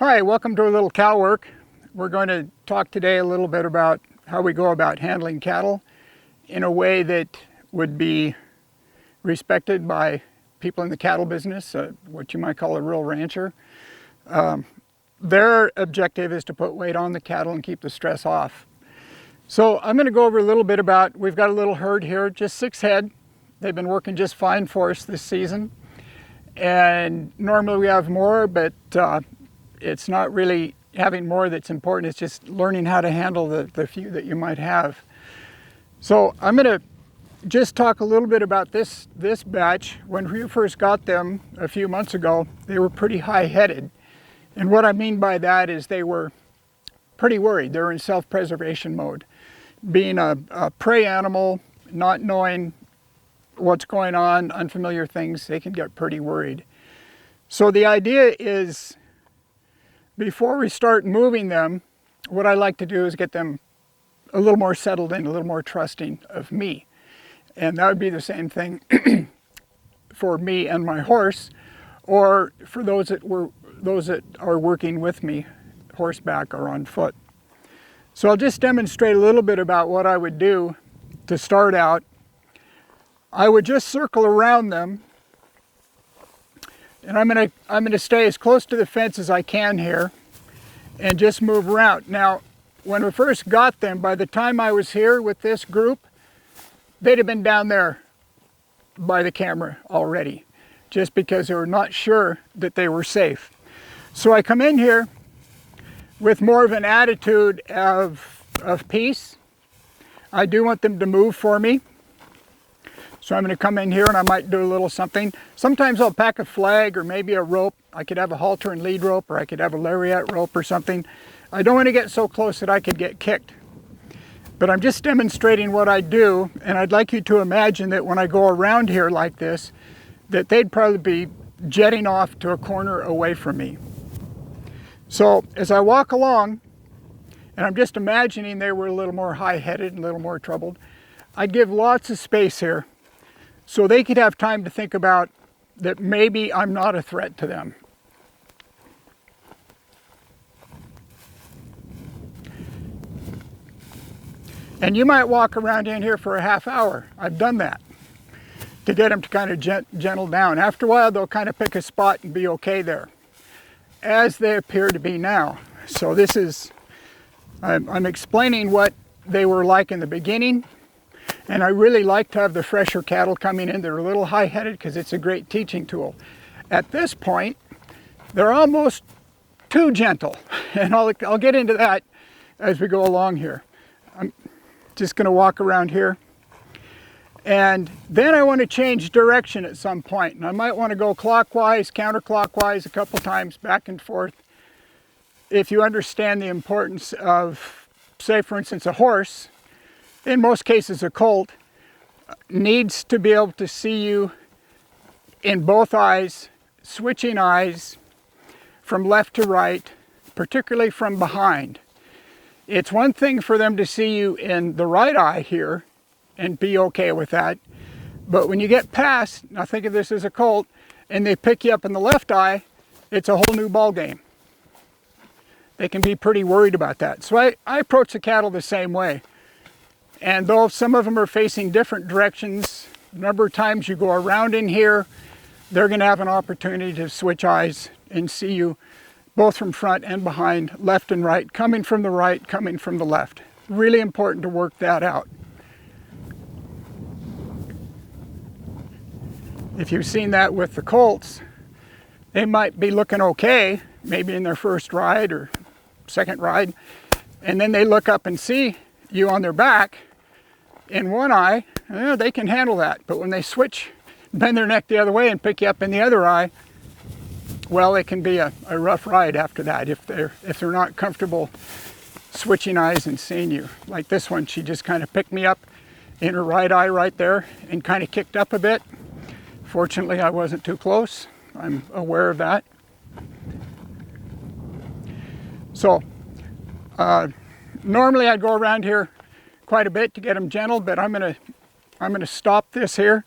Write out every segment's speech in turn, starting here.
Hi, welcome to a little cow work. We're going to talk today a little bit about how we go about handling cattle in a way that would be respected by people in the cattle business, what you might call a real rancher. Their objective is to put weight on the cattle and keep the stress off. So I'm going to go over a little bit about, we've got a little herd here, just 6 head. They've been working just fine for us this season. And normally we have more, but it's not really having more that's important. It's just learning how to handle the few that you might have. So I'm going to just talk a little bit about this batch. When we first got them a few months ago, they were pretty high-headed. And what I mean by that is they were pretty worried. They were in self-preservation mode. Being a prey animal, not knowing what's going on, unfamiliar things, they can get pretty worried. So the idea is, before we start moving them, what I like to do is get them a little more settled in, a little more trusting of me. And that would be the same thing for me and my horse, or for those that are working with me, horseback or on foot. So I'll just demonstrate a little bit about what I would do to start out. I would just circle around them, and I'm gonna stay as close to the fence as I can here and just move around. Now, when we first got them, by the time I was here with this group, they'd have been down there by the camera already, just because they were not sure that they were safe. So I come in here with more of an attitude of peace. I do want them to move for me. So I'm going to come in here and I might do a little something. Sometimes I'll pack a flag or maybe a rope. I could have a halter and lead rope, or I could have a lariat rope or something. I don't want to get so close that I could get kicked. But I'm just demonstrating what I do, and I'd like you to imagine that when I go around here like this, that they'd probably be jetting off to a corner away from me. So as I walk along, and I'm just imagining they were a little more high-headed and a little more troubled, I'd give lots of space here, so they could have time to think about that maybe I'm not a threat to them. And you might walk around in here for a half hour. I've done that to get them to kind of gentle down. After a while, they'll kind of pick a spot and be okay there, as they appear to be now. So this is, I'm explaining what they were like in the beginning. And I really like to have the fresher cattle coming in. They're a little high-headed because it's a great teaching tool. At this point, they're almost too gentle. And I'll get into that as we go along here. I'm just going to walk around here. And then I want to change direction at some point. And I might want to go clockwise, counterclockwise a couple times, back and forth. If you understand the importance of, say for instance, a horse, in most cases a colt, needs to be able to see you in both eyes, switching eyes from left to right, particularly from behind. It's one thing for them to see you in the right eye here and be okay with that, but when you get past, now think of this as a colt, and they pick you up in the left eye, it's a whole new ball game. They can be pretty worried about that. So I approach the cattle the same way. And though some of them are facing different directions, a number of times you go around in here, they're going to have an opportunity to switch eyes and see you both from front and behind, left and right, coming from the right, coming from the left. Really important to work that out. If you've seen that with the colts, they might be looking okay, maybe in their first ride or second ride, and then they look up and see you on their back in one eye, they can handle that. But when they switch, bend their neck the other way and pick you up in the other eye, well, it can be a rough ride after that if they're not comfortable switching eyes and seeing you. Like this one, she just kind of picked me up in her right eye right there and kind of kicked up a bit. Fortunately, I wasn't too close. I'm aware of that. So normally I'd go around here quite a bit to get them gentle, but I'm gonna stop this here.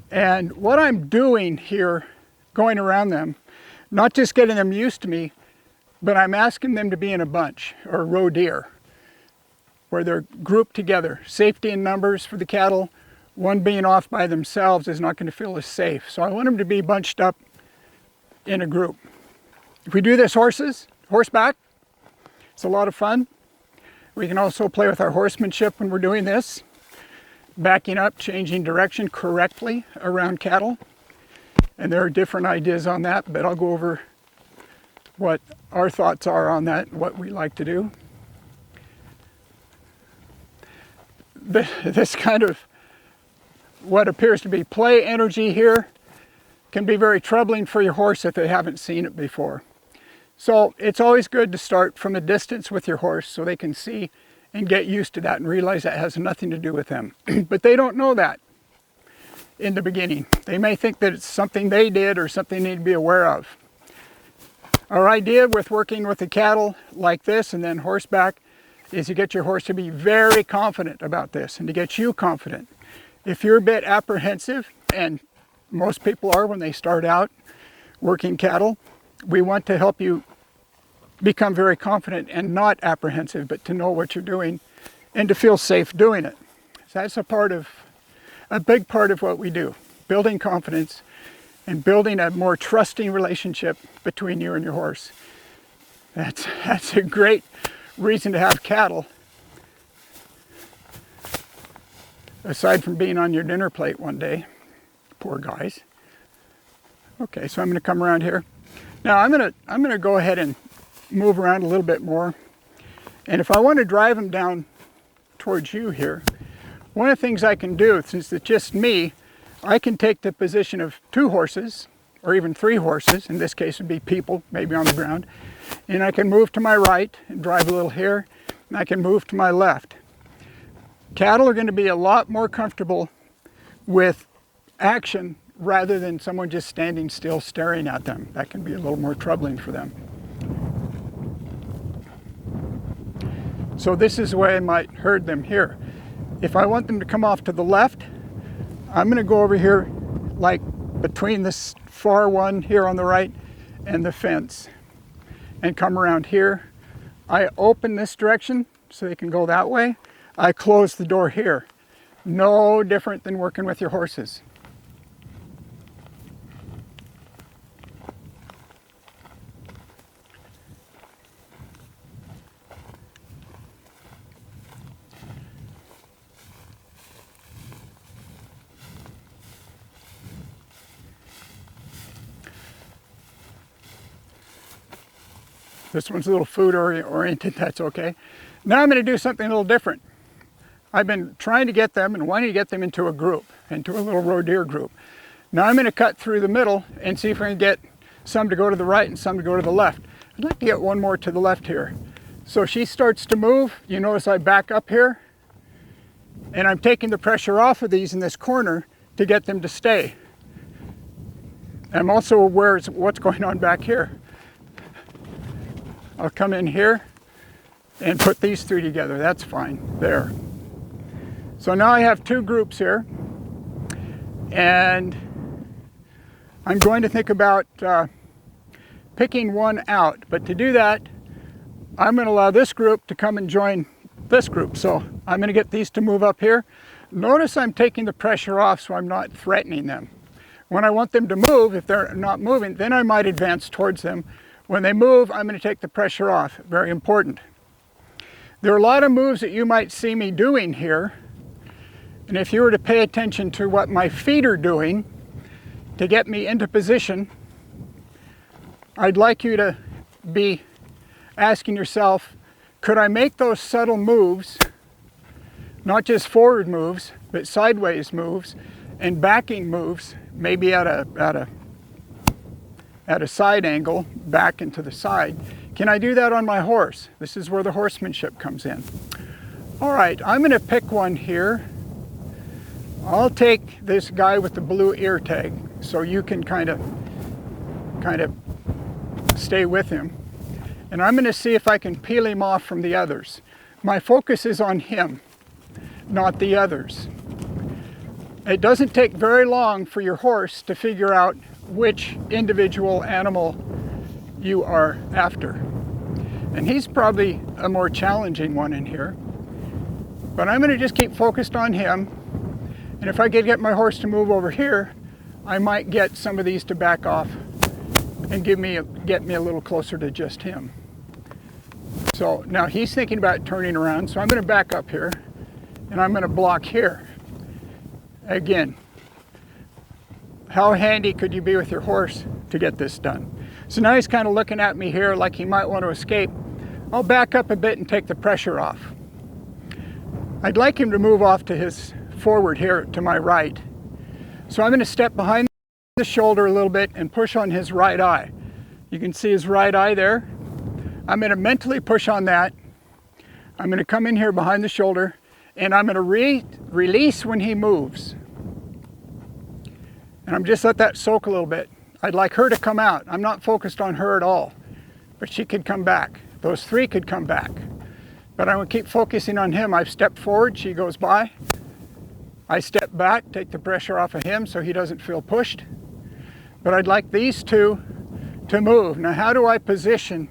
And what I'm doing here, going around them, not just getting them used to me, but I'm asking them to be in a bunch, or roe deer, where they're grouped together. Safety in numbers for the cattle. One being off by themselves is not going to feel as safe. So I want them to be bunched up in a group. If we do this horseback, it's a lot of fun. We can also play with our horsemanship when we're doing this. Backing up, changing direction correctly around cattle. And there are different ideas on that, but I'll go over what our thoughts are on that, what we like to do. This kind of what appears to be play energy here can be very troubling for your horse if they haven't seen it before. So it's always good to start from a distance with your horse so they can see and get used to that and realize that has nothing to do with them. But they don't know that in the beginning. They may think that it's something they did or something they need to be aware of. Our idea with working with the cattle like this and then horseback is to get your horse to be very confident about this and to get you confident. If you're a bit apprehensive, and most people are when they start out working cattle, we want to help you become very confident and not apprehensive, but to know what you're doing and to feel safe doing it. So that's a big part of what we do, building confidence and building a more trusting relationship between you and your horse. That's a great reason to have cattle, aside from being on your dinner plate one day. Poor guys. Okay, so I'm going to come around here. Now I'm going to go ahead and move around a little bit more. And if I want to drive them down towards you here, one of the things I can do, since it's just me, I can take the position of 2 horses, or even 3 horses, in this case it would be people, maybe on the ground, and I can move to my right and drive a little here, and I can move to my left. Cattle are going to be a lot more comfortable with action rather than someone just standing still staring at them. That can be a little more troubling for them. So this is the way I might herd them here. If I want them to come off to the left, I'm going to go over here like between this far one here on the right and the fence and come around here. I open this direction so they can go that way. I close the door here. No different than working with your horses. This one's a little food oriented, that's okay. Now I'm going to do something a little different. I've been trying to get them and wanting to get them into a group, into a little roe deer group. Now I'm going to cut through the middle and see if I can get some to go to the right and some to go to the left. I'd like to get one more to the left here. So she starts to move. You notice I back up here and I'm taking the pressure off of these in this corner to get them to stay. I'm also aware of what's going on back here. I'll come in here and put these 3 together. That's fine, there. So now I have 2 groups here, and I'm going to think about picking one out. But to do that, I'm going to allow this group to come and join this group. So I'm going to get these to move up here. Notice I'm taking the pressure off so I'm not threatening them. When I want them to move, if they're not moving, then I might advance towards them. When they move, I'm going to take the pressure off. Very important. There are a lot of moves that you might see me doing here. And if you were to pay attention to what my feet are doing to get me into position, I'd like you to be asking yourself, could I make those subtle moves, not just forward moves, but sideways moves and backing moves, maybe at a side angle, back into the side. Can I do that on my horse? This is where the horsemanship comes in. All right, I'm going to pick one here. I'll take this guy with the blue ear tag so you can kind of stay with him. And I'm going to see if I can peel him off from the others. My focus is on him, not the others. It doesn't take very long for your horse to figure out which individual animal you are after. And he's probably a more challenging one in here. But I'm going to just keep focused on him. And if I could get my horse to move over here, I might get some of these to back off and get me a little closer to just him. So now he's thinking about turning around, so I'm going to back up here and I'm going to block here. Again, how handy could you be with your horse to get this done? So now he's kind of looking at me here like he might want to escape. I'll back up a bit and take the pressure off. I'd like him to move off to his forward here to my right. So I'm going to step behind the shoulder a little bit and push on his right eye. You can see his right eye there. I'm going to mentally push on that. I'm going to come in here behind the shoulder and I'm going to release when he moves. And I'm just let that soak a little bit. I'd like her to come out. I'm not focused on her at all, but she could come back. Those three could come back. But I'm going to keep focusing on him. I've stepped forward, she goes by. I step back, take the pressure off of him so he doesn't feel pushed. But I'd like these two to move. Now how do I position?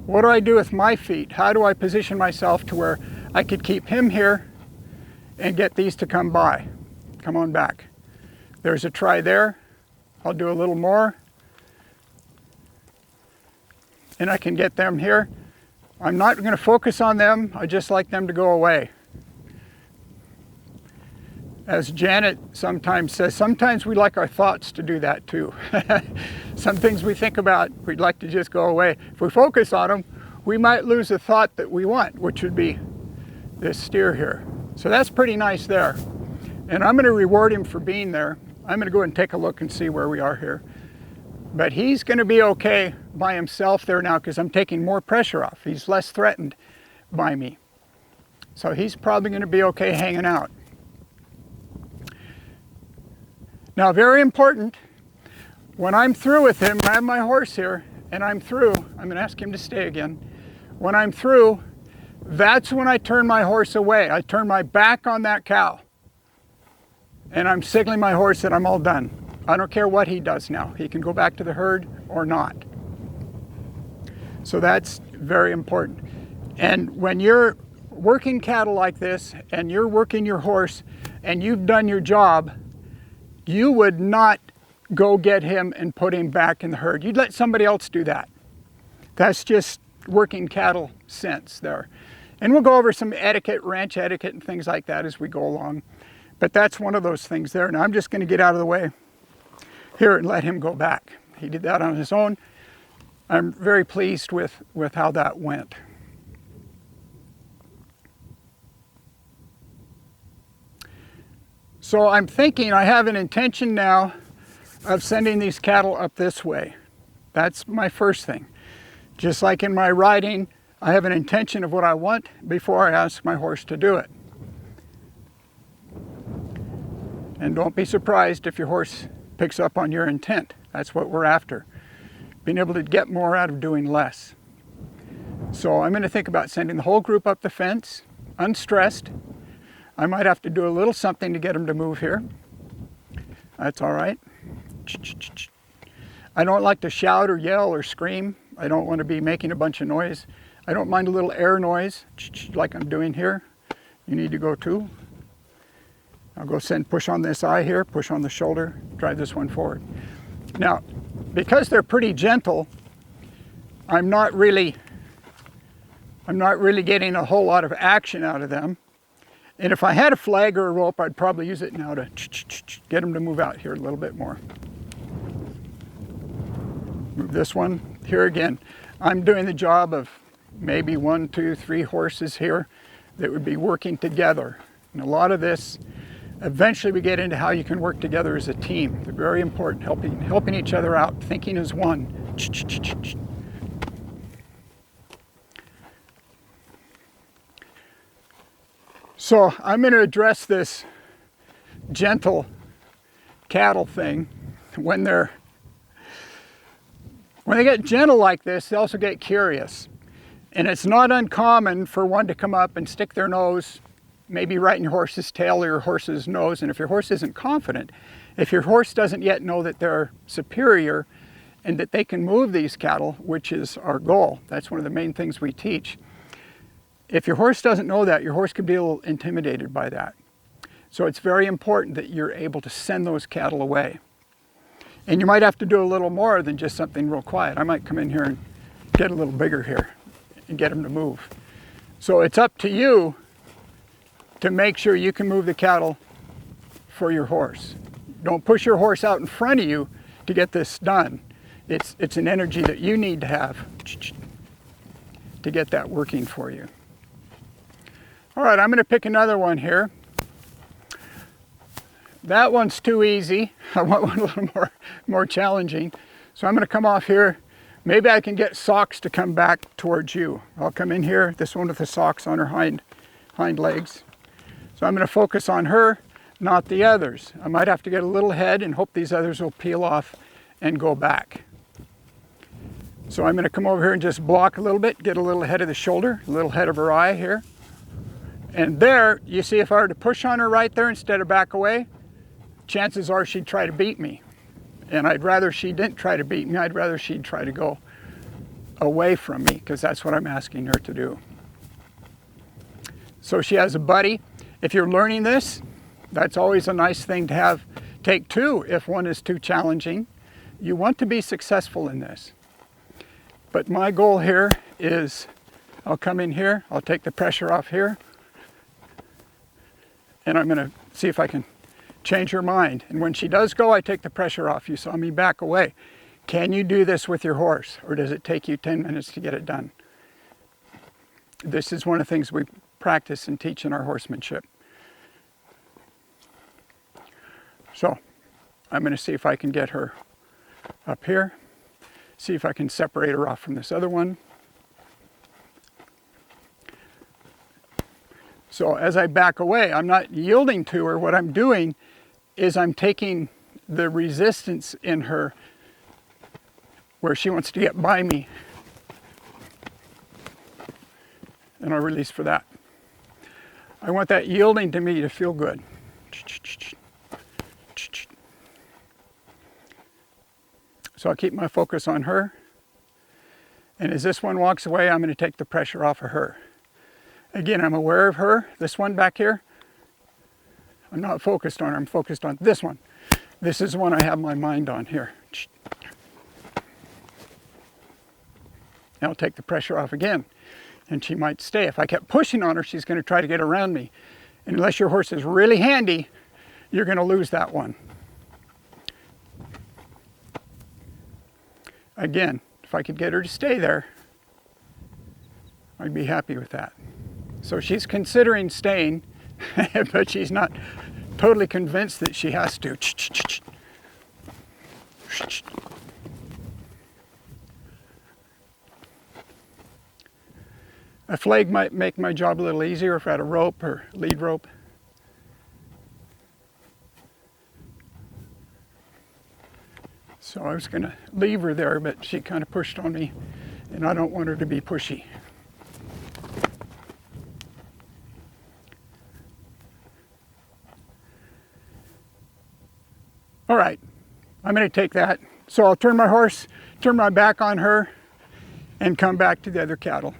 What do I do with my feet? How do I position myself to where I could keep him here and get these to come by? Come on back. There's a try there. I'll do a little more. And I can get them here. I'm not going to focus on them. I just like them to go away. As Janet sometimes says, sometimes we like our thoughts to do that too. Some things we think about, we'd like to just go away. If we focus on them, we might lose the thought that we want, which would be this steer here. So that's pretty nice there. And I'm going to reward him for being there. I'm going to go and take a look and see where we are here. But he's going to be okay by himself there now because I'm taking more pressure off. He's less threatened by me. So he's probably going to be okay hanging out. Now, very important, when I'm through with him, I have my horse here, and I'm through. I'm going to ask him to stay again. When I'm through, that's when I turn my horse away. I turn my back on that cow, and I'm signaling my horse that I'm all done. I don't care what he does now. He can go back to the herd or not. So that's very important. And when you're working cattle like this, and you're working your horse, and you've done your job, you would not go get him and put him back in the herd. You'd let somebody else do that. That's just working cattle sense there. And we'll go over some etiquette, ranch etiquette and things like that as we go along. But that's one of those things there. Now I'm just going to get out of the way here and let him go back. He did that on his own. I'm very pleased with how that went. So I'm thinking I have an intention now of sending these cattle up this way. That's my first thing. Just like in my riding, I have an intention of what I want before I ask my horse to do it. And don't be surprised if your horse picks up on your intent. That's what we're after. Being able to get more out of doing less. So I'm going to think about sending the whole group up the fence, unstressed. I might have to do a little something to get them to move here. That's all right. I don't like to shout or yell or scream. I don't want to be making a bunch of noise. I don't mind a little air noise, like I'm doing here. You need to go too. I'll go push on this eye here, push on the shoulder, drive this one forward. Now, because they're pretty gentle, I'm not really getting a whole lot of action out of them. And if I had a flag or a rope, I'd probably use it now to get them to move out here a little bit more. Move this one. Here again, I'm doing the job of maybe 1, 2, 3 horses here that would be working together. And a lot of this, eventually we get into how you can work together as a team. They're very important, helping each other out, thinking as one. So I'm going to address this gentle cattle thing. When they get gentle like this, they also get curious. And it's not uncommon for one to come up and stick their nose, maybe right in your horse's tail or your horse's nose. And if your horse isn't confident, if your horse doesn't yet know that they're superior, and that they can move these cattle, which is our goal. That's one of the main things we teach. If your horse doesn't know that, your horse can be a little intimidated by that. So it's very important that you're able to send those cattle away. And you might have to do a little more than just something real quiet. I might come in here and get a little bigger here and get them to move. So it's up to you to make sure you can move the cattle for your horse. Don't push your horse out in front of you to get this done. It's an energy that you need to have to get that working for you. All right, I'm going to pick another one here. That one's too easy. I want one a little more challenging. So I'm going to come off here. Maybe I can get Socks to come back towards you. I'll come in here, this one with the socks on her hind legs. So I'm going to focus on her, not the others. I might have to get a little head and hope these others will peel off and go back. So I'm going to come over here and just block a little bit, get a little head of the shoulder, a little head of her eye here. And there, you see, if I were to push on her right there instead of back away, chances are she'd try to beat me. And I'd rather she didn't try to beat me. I'd rather she'd try to go away from me, because that's what I'm asking her to do. So she has a buddy. If you're learning this, that's always a nice thing to have. Take two if one is too challenging. You want to be successful in this. But my goal here is, I'll come in here, I'll take the pressure off here, and I'm going to see if I can change her mind. And when she does go, I take the pressure off. You saw me back away. Can you do this with your horse, or does it take you 10 minutes to get it done? This is one of the things we practice and teach in our horsemanship. So I'm going to see if I can get her up here, see if I can separate her off from this other one. So as I back away, I'm not yielding to her. What I'm doing is I'm taking the resistance in her where she wants to get by me, and I'll release for that. I want that yielding to me to feel good. So I'll keep my focus on her, and as this one walks away, I'm going to take the pressure off of her. Again, I'm aware of her. This one back here, I'm not focused on her, I'm focused on this one. This is the one I have my mind on here. Now I'll take the pressure off again, and she might stay. If I kept pushing on her, she's going to try to get around me. And unless your horse is really handy, you're going to lose that one. Again, if I could get her to stay there, I'd be happy with that. So she's considering staying, but she's not totally convinced that she has to. A flag might make my job a little easier if I had a rope or lead rope. So I was going to leave her there, but she kind of pushed on me, and I don't want her to be pushy. All right, I'm going to take that. So I'll turn my back on her, and come back to the other cattle.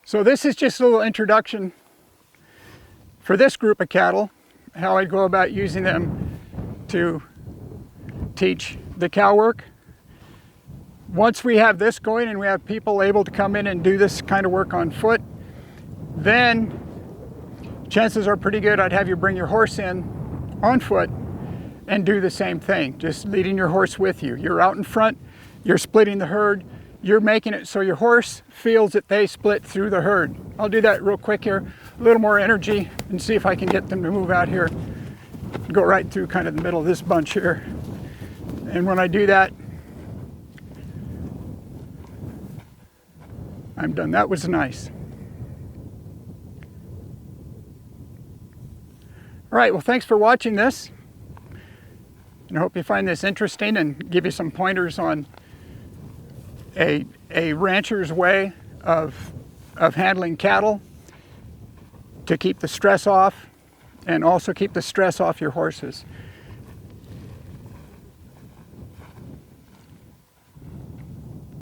So this is just a little introduction for this group of cattle, how I go about using them to teach the cow work. Once we have this going and we have people able to come in and do this kind of work on foot, then chances are pretty good I'd have you bring your horse in on foot and do the same thing, just leading your horse with you. You're out in front, you're splitting the herd, you're making it so your horse feels that they split through the herd. I'll do that real quick here, a little more energy, and see if I can get them to move out here, go right through kind of the middle of this bunch here. And when I do that, I'm done. That was nice. All right, well, thanks for watching this. And I hope you find this interesting and give you some pointers on a rancher's way of handling cattle. to keep the stress off and also keep the stress off your horses.